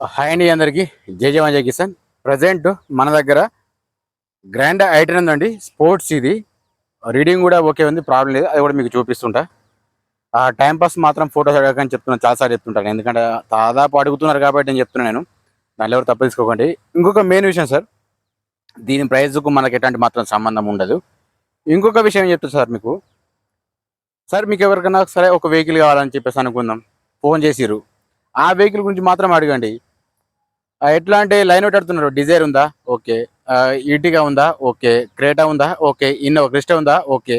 Hi అండి అందరికి జై కిసాన్. ప్రజెంట్ మన దగ్గర గ్రాండ్ ఐటెన్ ఉందండి. స్పోర్ట్స్ ఇది. రీడింగ్ కూడా ఓకే ఉంది, ప్రాబ్లం లేదు. అది కూడా మీకు చూపిస్తుంటా. ఆ టైంపాస్ మాత్రం ఫోటోస్ అడగకని చెప్తున్నాను, చాలాసార్లు చెప్తుంటాను. ఎందుకంటే దాదాపు అడుగుతున్నారు కాబట్టి నేను చెప్తున్నాను. నేను దానిలో ఎవరు తప్పు తీసుకోకండి. ఇంకొక మెయిన్ విషయం సార్, దీని ప్రైస్కు మనకి ఎట్లాంటి మాత్రం సంబంధం ఉండదు. ఇంకొక విషయం ఏం చెప్తాను సార్ మీకు. సార్ మీకు ఎవరికైనా సరే ఒక వెహికల్ కావాలని చెప్పేసి అనుకుందాం, ఫోన్ చేసిర్రు. ఆ వెహికల్ గురించి మాత్రం అడగండి. ఎట్లా అంటే లైన్ అవుట్ ఆడుతున్నారు. డిజైర్ ఉందా, ఓకే. ఈటిగా ఉందా, ఓకే. క్రేటా ఉందా, ఓకే. ఇన్నోవా క్రిస్టా ఉందా, ఓకే.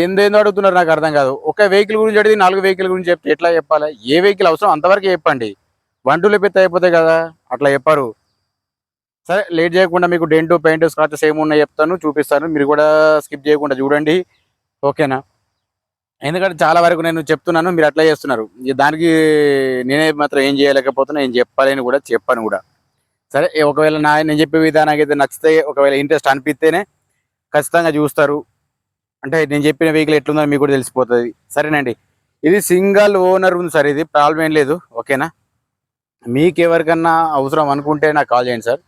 ఏందేందో అడుగుతున్నారు, నాకు అర్థం కాదు. ఒక వెహికల్ గురించి అడిగి 4 వెహికల్ గురించి చెప్తే ఎట్లా చెప్పాలి? ఏ వెహికల్ అవసరం అంతవరకు చెప్పండి. 1 2 పెద్ద అయిపోతాయి కదా, అట్లా చెప్పారు. సరే లేట్ చేయకుండా మీకు డెంటు పెయింట్ స్క్రాచెస్ ఏమున్నాయి చెప్తాను, చూపిస్తాను. మీరు కూడా స్కిప్ చేయకుండా చూడండి, ఓకేనా? ఎందుకంటే చాలా వరకు నేను చెప్తున్నాను, మీరు అట్లా చేస్తున్నారు. దానికి నేనే మాత్రం ఏం చేయలేకపోతున్నా, ఏం చెప్పాలని కూడా చెప్పాను కూడా. సరే ఒకవేళ నేను చెప్పే విధానానికి అయితే నచ్చితే, ఒకవేళ ఇంట్రెస్ట్ అనిపిస్తేనే ఖచ్చితంగా చూస్తారు. అంటే నేను చెప్పిన వెహికల్ ఎట్లుందో మీకు కూడా తెలిసిపోతుంది. సరేనండి. ఇది సింగల్ ఓనర్ ఉంది సార్, ఇది ప్రాబ్లం ఏం లేదు, ఓకేనా? మీకు ఎవరికన్నా అవసరం అనుకుంటే నాకు కాల్ చేయండి సార్.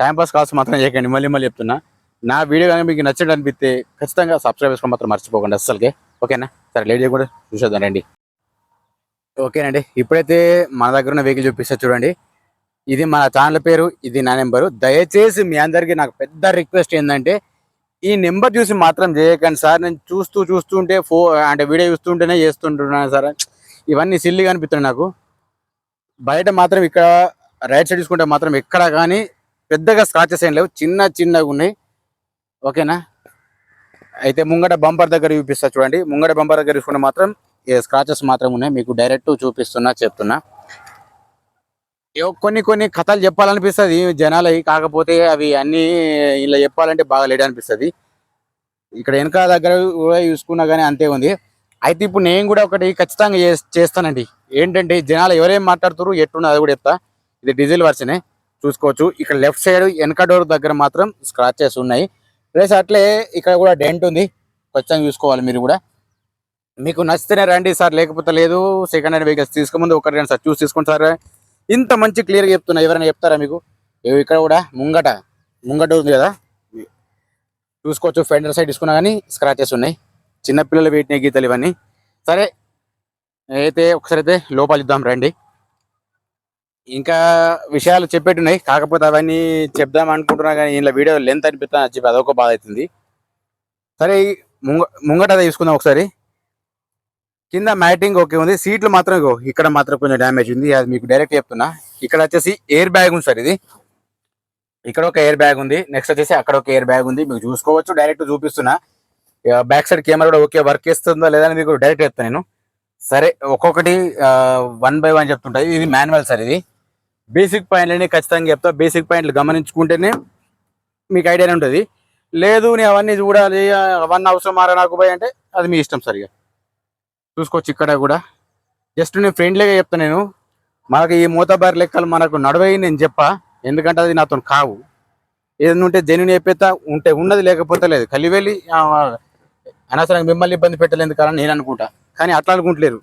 టైంపాస్ కాల్స్ మాత్రం చేయకండి, మళ్ళీ మళ్ళీ చెప్తున్నా. నా వీడియో కానీ మీకు నచ్చినట్టు అనిపిస్తే ఖచ్చితంగా సబ్స్క్రైబ్ చేసుకోవడం మాత్రం మర్చిపోకండి అస్సలకే, ఓకేనా? సరే లేట్ చేయకుండా చూసేద్దాం రండి. ఓకేనండి, ఇప్పుడైతే మన దగ్గర ఉన్న వెహికల్ చూపిస్తా చూడండి. ఇది మన ఛానల్ పేరు, ఇది నా నెంబరు. దయచేసి మీ అందరికీ నాకు పెద్ద రిక్వెస్ట్ ఏంటంటే, ఈ నెంబర్ చూసి మాత్రం చేయకండి సార్. నేను చూస్తుంటే అంటే వీడియో చూస్తుంటేనే చేస్తుంటున్నాను సార్. ఇవన్నీ సిల్లిగా అనిపిస్తున్నాయి నాకు. బయట మాత్రం ఇక్కడ రైట్ సైడ్ చూసుకుంటే మాత్రం ఎక్కడ కానీ పెద్దగా స్క్రాచెస్ ఏం లేవు, చిన్నగా ఉన్నాయి, ఓకేనా? అయితే ముంగట బంపర్ దగ్గర చూపిస్తా చూడండి. ముంగట బంపర్ దగ్గర చూసుకుంటే మాత్రం స్క్రాచెస్ మాత్రం ఉన్నాయి. మీకు డైరెక్ట్ చూపిస్తున్నా, చెప్తున్నా. కొన్ని కథలు చెప్పాలనిపిస్తుంది జనాలవి, కాకపోతే అవి అన్నీ ఇలా చెప్పాలంటే బాగా లేట్ అనిపిస్తుంది. ఇక్కడ వెనక దగ్గర కూడా చూసుకున్నా కానీ అంతే ఉంది. అయితే ఇప్పుడు నేను కూడా ఒకటి ఖచ్చితంగా చేస్తానండి. ఏంటంటే జనాలు ఎవరేం మాట్లాడుతారు ఎట్టున్నా అది కూడా చెప్తా. ఇది డీజిల్ వర్షనే, చూసుకోవచ్చు. ఇక్కడ లెఫ్ట్ సైడ్ వెనక డోర్ దగ్గర మాత్రం స్క్రాచెస్ ఉన్నాయి. ప్లస్ అట్లే ఇక్కడ కూడా డెంట్ ఉంది, ఖచ్చితంగా చూసుకోవాలి మీరు కూడా. మీకు నచ్చితేనే రండి సార్, లేకపోతే లేదు. సెకండ్ హ్యాండ్ వెహికల్స్ తీసుకోముందు ఒకటి రండి సార్, చూసి తీసుకోండి సార్. ఇంత మంచి క్లియర్గా చెప్తున్నా, ఎవరైనా చెప్తారా మీకు? ఇక్కడ కూడా ముంగట ఉంది కదా, చూసుకోవచ్చు. ఫెండర్ సైడ్ తీసుకున్నా కానీ స్క్రాచెస్ ఉన్నాయి. చిన్నపిల్లలు పెట్టిన గీతలు ఇవన్నీ. సరే అయితే ఒకసారి అయితే లోపల ఇద్దాం రండి. ఇంకా విషయాలు చెప్పేట్టున్నాయి, కాకపోతే అవన్నీ చెప్దాం అనుకుంటున్నా కానీ ఇలా వీడియో లెంత్ అనిపిస్తా చెప్పి అదొక బాధ అవుతుంది. సరే ముంగట తీసుకుందాం ఒకసారి. కింద మ్యాటింగ్ ఓకే ఉంది. సీట్లు మాత్రం ఇక్కడ మాత్రం కొంచెం డ్యామేజ్ ఉంది, అది మీకు డైరెక్ట్ చెప్తున్నా. ఇక్కడ వచ్చేసి ఎయిర్ బ్యాగ్ ఉంది సార్. ఇది ఇక్కడ ఒక ఎయిర్ బ్యాగ్ ఉంది, నెక్స్ట్ వచ్చేసి అక్కడ ఒక ఎయిర్ బ్యాగ్ ఉంది, మీకు చూసుకోవచ్చు. డైరెక్ట్ చూపిస్తున్నా. బ్యాక్ సైడ్ కెమెరా కూడా ఓకే వర్క్ చేస్తుందా లేదా అని మీకు డైరెక్ట్ చెప్తాను నేను. సరే ఒక్కొక్కటి 1 by 1 చెప్తుంటాయి. ఇది మాన్యువల్ సార్. ఇది బేసిక్ పాయింట్లని ఖచ్చితంగా చెప్తా. బేసిక్ పాయింట్లు గమనించుకుంటేనే మీకు ఐడియానే ఉంటుంది. లేదు నేను అవన్నీ చూడాలి, అవన్నీ అవసరం మారా నాకు పోయి అంటే అది మీ ఇష్టం సరిగా చూసుకోవచ్చు. ఇక్కడ కూడా జస్ట్ నేను ఫ్రెండ్లీగా చెప్తాను. నేను మనకి ఈ మూతబారి లెక్కలు మనకు నడవయి నేను చెప్పా, ఎందుకంటే అది నాతో కావు. ఏదైనా ఉంటే జెన్యున్ చెప్పేస్తా, ఉంటే ఉన్నది, లేకపోతే లేదు. కలివెళ్ళి అనవసరంగా మిమ్మల్ని ఇబ్బంది పెట్టలేదు కానీ నేను అనుకుంటా, కానీ అట్లా అనుకుంటలేరు.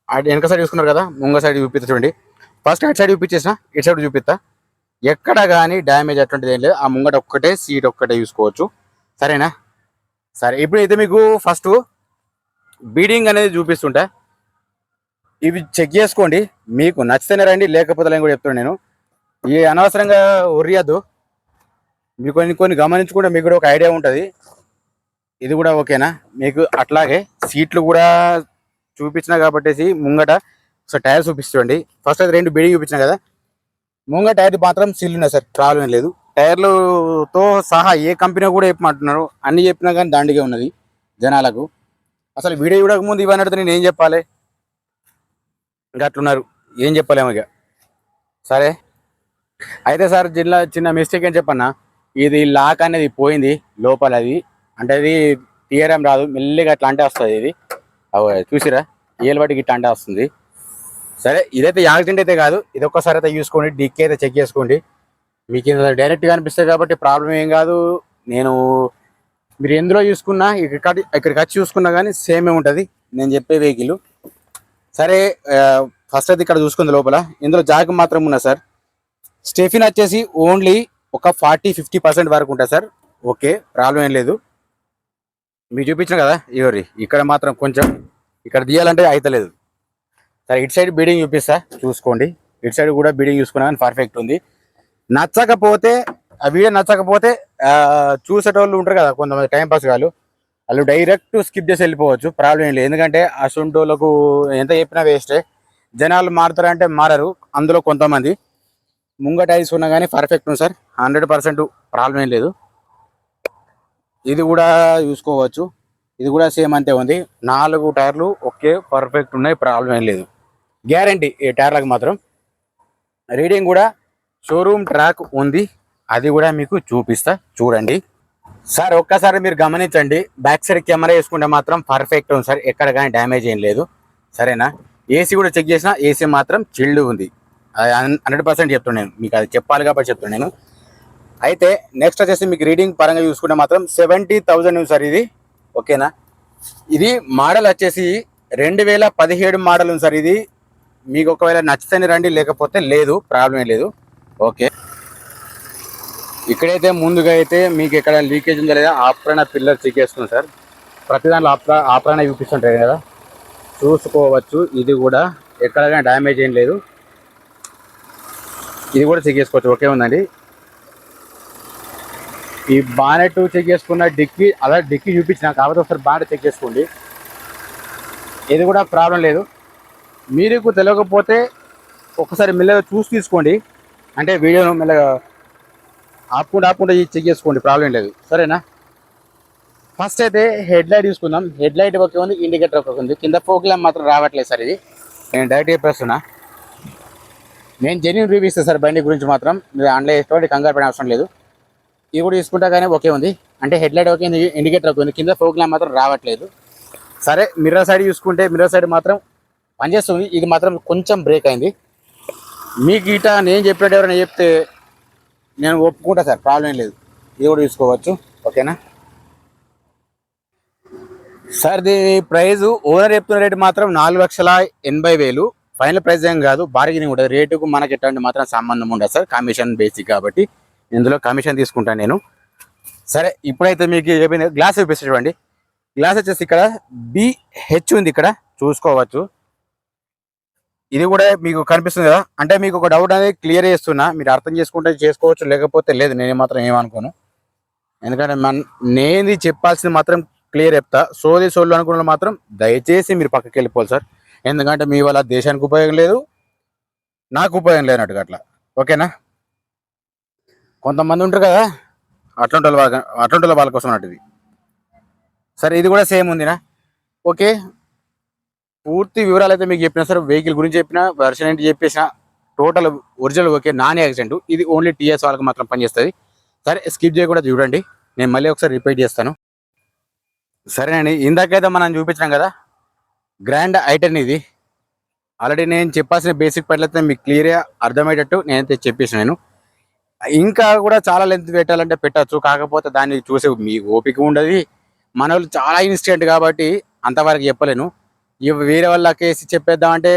వెనక సైడ్ చూసుకున్నారు కదా, ముంగ సైడ్ చూపిస్తా చూడండి. ఫస్ట్ అటు సైడ్ చూపించేసిన, ఇటు సైడ్ చూపిస్తా. ఎక్కడ కానీ డ్యామేజ్ అటువంటిది ఏం లేదు. ఆ ముంగట ఒక్కటే సీట్ ఒక్కటే చూసుకోవచ్చు, సరేనా? సరే ఇప్పుడు అయితే మీకు ఫస్ట్ బీడింగ్ అనేది చూపిస్తుంటా, ఇవి చెక్ చేసుకోండి. మీకు నచ్చితేనే రండి, లేకపోతే లేని కూడా చెప్తున్నాను నేను. ఈ అనవసరంగా ఒర్రియద్దు. మీకు కొన్ని గమనించుకుంటే మీకు కూడా ఒక ఐడియా ఉంటుంది. ఇది కూడా ఓకేనా మీకు? అట్లాగే సీట్లు కూడా చూపించిన కాబట్టి ముంగట ఒకసారి టైర్ చూపిస్తుంది. ఫస్ట్ అయితే 2 బీడింగ్ చూపించిన కదా, ముంగట టైర్ మాత్రం సీల్ ఉన్నాయి సార్, ప్రాబ్లం లేదు. టైర్లతో సహా ఏ కంపెనీ కూడా చెప్పమంటున్నారు, అన్ని చెప్పినా కానీ దండిగా ఉన్నది జనాలకు. అసలు వీడియో చూడకముందు ఇవన్నీ అడితే నేను ఏం చెప్పాలి? ఇంకా అట్లున్నారు, ఏం చెప్పలేము ఇక. సరే అయితే సార్ చిన్న మిస్టేక్ ఏం చెప్పన్నా, ఇది లాక్ అనేది పోయింది లోపల. అది అంటే అది తీయడం రాదు, మెల్లిగా అట్లా అంటే వస్తుంది. ఇది చూసిరా, ఏలు బట్టి ఇట్లా అంటే వస్తుంది. సరే ఇదైతే యాక్సిడెంట్ అయితే కాదు, ఇది ఒక్కసారి అయితే చూసుకోండి. డిక్కీ అయితే చెక్ చేసుకోండి. మీకు డైరెక్ట్గా అనిపిస్తుంది కాబట్టి ప్రాబ్లం ఏం కాదు. మీరు ఎందులో చూసుకున్నా, ఇక్కడికి వచ్చి చూసుకున్నా కానీ సేమే ఉంటుంది నేను చెప్పే వెహికల్. సరే ఫస్ట్ అయితే ఇక్కడ చూసుకుంది లోపల, ఇందులో జాక్ మాత్రం ఉన్నా సార్. స్టెఫిన్ వచ్చేసి ఓన్లీ ఒక 40-50% వరకు ఉంటుంది సార్. ఓకే, ప్రాబ్లం ఏం లేదు. మీకు చూపించిన కదా ఇవరి, ఇక్కడ మాత్రం కొంచెం ఇక్కడ తీయాలంటే అయితలేదు. సరే ఇటు సైడ్ బీడింగ్ చూపిస్తా చూసుకోండి. ఇటు సైడ్ కూడా బీడింగ్ చూసుకున్నా కానీ పర్ఫెక్ట్ ఉంది. నచ్చకపోతే ఆ వీడియో నచ్చకపోతే చూసేటోళ్ళు ఉంటారు కదా కొంతమంది టైంపాస్ కాదు, వాళ్ళు డైరెక్ట్ స్కిప్ చేసి వెళ్ళిపోవచ్చు, ప్రాబ్లం ఏం లేదు. ఎందుకంటే ఆ సొంటోళ్ళకు ఎంత చెప్పినా వేస్టే. జనాలు మారుతారంటే మారరు. అందులో కొంతమంది ముంగట తీసుకున్నా కానీ పర్ఫెక్ట్ ఉంది సార్, 100% ప్రాబ్లం ఏం లేదు. ఇది కూడా చూసుకోవచ్చు, ఇది కూడా సేమ్ అంతే ఉంది. 4 టైర్లు ఓకే పర్ఫెక్ట్ ఉన్నాయి, ప్రాబ్లం ఏం లేదు. గ్యారంటీ ఈ టైర్లకు మాత్రం. రీడింగ్ కూడా షోరూమ్ ట్రాక్ ఉంది, అది కూడా మీకు చూపిస్తా చూడండి సార్. ఒక్కసారి మీరు గమనించండి, బ్యాక్ సైడ్ కెమెరా వేసుకుంటే మాత్రం పర్ఫెక్ట్ ఉంది సార్, ఎక్కడ కానీ డ్యామేజ్ ఏం లేదు. సరేనా? ఏసీ కూడా చెక్ చేసిన, ఏసీ మాత్రం చిల్డ్ ఉంది, 100% చెప్తున్నాను మీకు, అది చెప్పాలి కాబట్టి చెప్తున్నాను. అయితే నెక్స్ట్ వచ్చేసి మీకు రీడింగ్ పరంగా చూసుకుంటే మాత్రం 70,000 సార్ ఇది. ఓకేనా? ఇది మోడల్ వచ్చేసి 2017 మోడల్ ఉంది సార్ ఇది. మీకు ఒకవేళ నచ్చితేనే రండి, లేకపోతే లేదు, ప్రాబ్లం ఏం లేదు. ఓకే, ఇక్కడైతే ముందుగా అయితే మీకు ఎక్కడ లీకేజ్ ఉందా లేదా ఆప్రాణ పిల్లర్ చెక్ చేస్తుంది సార్. ప్రతి దాంట్లో ఆప్రాణ చూపిస్తుంటాయి కదా, చూసుకోవచ్చు. ఇది కూడా ఎక్కడ కానీ డ్యామేజ్ ఏం లేదు, ఇది కూడా చెక్ చేసుకోవచ్చు. ఓకే ఉందండి. ఈ బానెట్ చెక్ చేసుకున్న, డిక్కీ అలా డిక్కీ చూపించిన, కాకపోతే ఒకసారి బానెట్ చెక్ చేసుకోండి, ఇది కూడా ప్రాబ్లం లేదు. మీకు తెలియకపోతే ఒకసారి మెల్లగా చూసి తీసుకోండి, అంటే వీడియోను మెల్లగా ఆపుకుంటూ చెక్ చేసుకోండి, ప్రాబ్లం లేదు. సరేనా? ఫస్ట్ అయితే హెడ్ లైట్ చూసుకుందాం. హెడ్ లైట్ ఓకే ఉంది, ఇండికేటర్ ఓకే ఉంది, కింద ఫోక్ ల్యాంప్ మాత్రం రావట్లేదు సార్. ఇది నేను డైరెక్ట్ చెప్పేస్తున్నా, నేను జెన్యూన్ రివ్యూ ఇస్తాను సార్ బండి గురించి మాత్రం. మీరు ఆన్లైన్ ఎటువంటి కంగారు పడే అవసరం లేదు. ఇది కూడా తీసుకుంటా కానీ ఓకే ఉంది, అంటే హెడ్ లైట్ ఓకే ఉంది, ఇండికేటర్ ఓకే ఉంది, కింద ఫోక్ ల్యాంప్ మాత్రం రావట్లేదు. సరే మిర్రర్ సైడ్ చూసుకుంటే, మిర్రర్ సైడ్ మాత్రం పనిచేస్తుంది, ఇది మాత్రం కొంచెం బ్రేక్ అయింది. మీకు ఇట నేను చెప్పినట్టు ఎవరైనా చెప్తే నేను ఒప్పుకుంటా సార్, ప్రాబ్లం ఏం లేదు. ఇది కూడా చూసుకోవచ్చు. ఓకేనా సార్? దీని ప్రైజు ఓనర్ చెప్తున్న రేటు మాత్రం 4,80,000. ఫైనల్ ప్రైస్ ఏం కాదు, బార్గెనింగ్ ఉంటుంది. రేటుకు మనకి ఎట్లాంటి మాత్రం సంబంధం ఉండదు సార్, కమిషన్ బేసిక్ కాబట్టి ఇందులో కమిషన్ తీసుకుంటాను నేను. సరే ఇప్పుడైతే మీకు చెప్పింది గ్లాస్ చూపిస్తే చూడండి. గ్లాస్ వచ్చేసి ఇక్కడ BH ఉంది, ఇక్కడ చూసుకోవచ్చు. ఇది కూడా మీకు కనిపిస్తుంది కదా, అంటే మీకు ఒక డౌట్ అనేది క్లియర్ చేస్తున్నా, మీరు అర్థం చేసుకుంటే చేసుకోవచ్చు, లేకపోతే లేదు. నేను మాత్రం ఏమనుకోను, ఎందుకంటే నేను చెప్పాల్సింది మాత్రం క్లియర్ చెప్తా. సోళ్ళు అనుకున్న మాత్రం దయచేసి మీరు పక్కకి వెళ్ళిపోవాలి సార్, ఎందుకంటే మీ వల్ల దేశానికి ఉపయోగం లేదు, నాకు ఉపయోగం లేనట్టుగా అట్లా. ఓకేనా? కొంతమంది ఉంటారు కదా అట్లాంటి వాళ్ళ కోసం అన్నట్టు. సరే ఇది కూడా సేమ్ ఉందినా? ఓకే, పూర్తి వివరాలు అయితే మీకు చెప్పిన సార్. వెహికల్ గురించి చెప్పిన, వర్షన్ ఏంటి చెప్పేసిన, total original okay, non accident. ఇది ఓన్లీ TS వాళ్ళకి మాత్రం పనిచేస్తుంది. సరే స్కిప్ చేయకుండా చూడండి, నేను మళ్ళీ ఒకసారి రిపీట్ చేస్తాను. సరేనండి, ఇందాకైతే మనం చూపించాం కదా గ్రాండ్ ఐటెన్. ఇది ఆల్రెడీ నేను చెప్పాల్సిన బేసిక్ పట్లయితే మీకు క్లియర్గా అర్థమయ్యేటట్టు నేనైతే చెప్పేసాను. నేను ఇంకా కూడా చాలా లెంత్ పెట్టాలంటే పెట్టచ్చు, కాకపోతే దాన్ని చూసే మీకు ఓపిక ఉండదు. మన వాళ్ళు చాలా ఇన్స్టెంట్ కాబట్టి అంతవరకు చెప్పలేను. వేరే వాళ్ళ కేసి చెప్పేద్దామంటే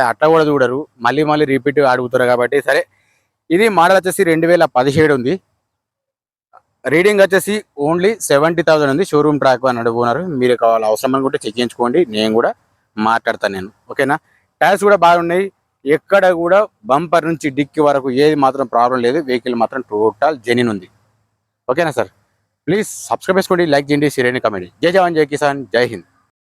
అట్లా కూడా చూడరు, మళ్ళీ రిపీట్ అడుగుతారు కాబట్టి. సరే ఇది మోడల్ వచ్చేసి 2017 ఉంది. రీడింగ్ వచ్చేసి ఓన్లీ 70,000 ఉంది. షోరూమ్ ట్రాక్ అని అడుగుతున్నారు. మీరు కావాలి అవసరం అనుకుంటే చెక్ చేయించుకోండి, నేను కూడా మాట్లాడతాను నేను. ఓకేనా? టైర్స్ కూడా బాగున్నాయి, ఎక్కడ కూడా బంపర్ నుంచి డిక్కి వరకు ఏది మాత్రం ప్రాబ్లం లేదు. వెహికల్ మాత్రం టోటల్ జెన్యూన్ ఉంది. ఓకేనా సార్? ప్లీజ్ సబ్స్క్రైబ్ చేసుకోండి, లైక్ చేయండి, షేర్ చేయండి, కామెంట్. జై జవాన్, జై కిసాన్, జై హింద్.